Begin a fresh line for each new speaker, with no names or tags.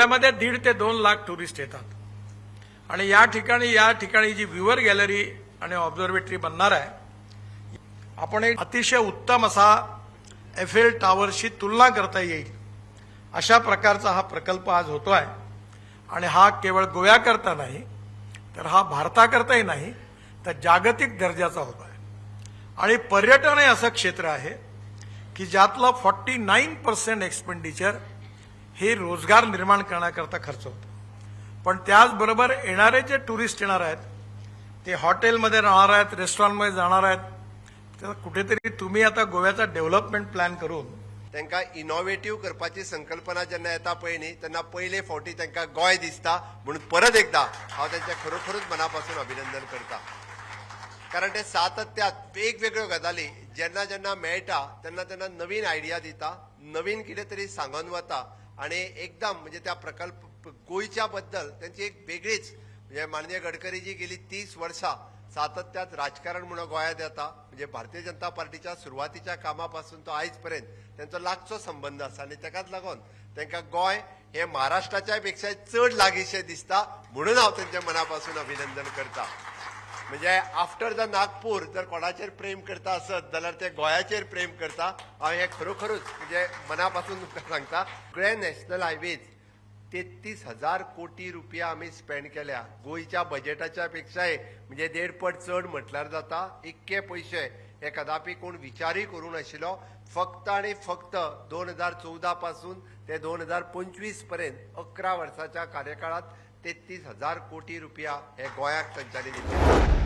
गोव्यामध्ये 1.5 ते 2 लाख टुरिस्ट येतात आणि या ठिकाणी जी व्ह्यूअर गॅलरी आणि ऑब्झर्वेटरी बनणार आहे, आपण एक अतिशय उत्तम असा एफएल टॉवरशी तुलना करता येईल अशा प्रकारचा हा प्रकल्प आज होतोय आणि हा केवळ गोव्याकरता नाही तर हा भारताकरताही नाही तर जागतिक दर्जाचा होतोय आणि पर्यटन हे असं क्षेत्र आहे की ज्यातलं 49% एक्सपेंडिचर हे रोजगार निर्माण करण्याकरता खर्च होतो। पण त्याचबरोबर येणारे जे टुरिस्ट येणार आहेत ते हॉटेलमध्ये राहणार आहेत, रेस्टॉरंटमध्ये जाणार आहेत, तर कुठेतरी तुम्ही आता गोव्याचा डेव्हलपमेंट प्लॅन करून
तांकां इनोव्हेटिव्ह करपाची संकल्पना जेन्ना येता पळय न्ही तेन्ना पयले फावटी तांकां गोंय दिसता म्हणून परत एकदा हांव तांचें खरोखरूच मनापासून अभिनंदन करता। कारण ते सातत्यात वेगवेगळ्यो गजाली जेन्ना जेन्ना मेळटा तेन्ना तेन्ना नवीन आयडिया दिता, नवीन कितें तरी सांगून वता आणि एकदम म्हणजे त्या प्रकल्प गोंयच्या बद्दल त्यांची एक वेगळीच म्हणजे माननीय गडकरी जी गेली 30 वर्सां सातत्यात राजकारण म्हणून गोंयांत येता, म्हणजे भारतीय जनता पार्टीच्या सुरवातीच्या कामापासून तो आयज पर्यंत त्यांचो लागचो संबंध आसा आणि ताकाच लागून तांकां गोंय हे महाराष्ट्राच्या पेक्षा चड लागींशें दिसता म्हणून हांव तांचें मनापासून अभिनंदन करता। म्हणजे आफ्टर द नागपूर जर कोणाचेर प्रेम करता आसत जाल्यार ते गोंयाचेर प्रेम करता। हांव हे खरोखरूच म्हणजे मनापासून तुमकां सांगता। सगळे नॅशनल हायवेज 33,000 कोटी रुपया आम्ही स्पेंड केल्या, गोयच्या बजेटाच्या पेक्षाय म्हणजे 1.5 पट चड म्हटल्यार जाता। इतके पयशे हे कदापि कोण विचारय करूं नाशिल्लो। फक्त आणि फक्त 2014 पासून ते 2025 पर्यंत 11 वर्साच्या कार्यकाळात 33,000 कोटी रुपया हे गोंयाक संचालित केले।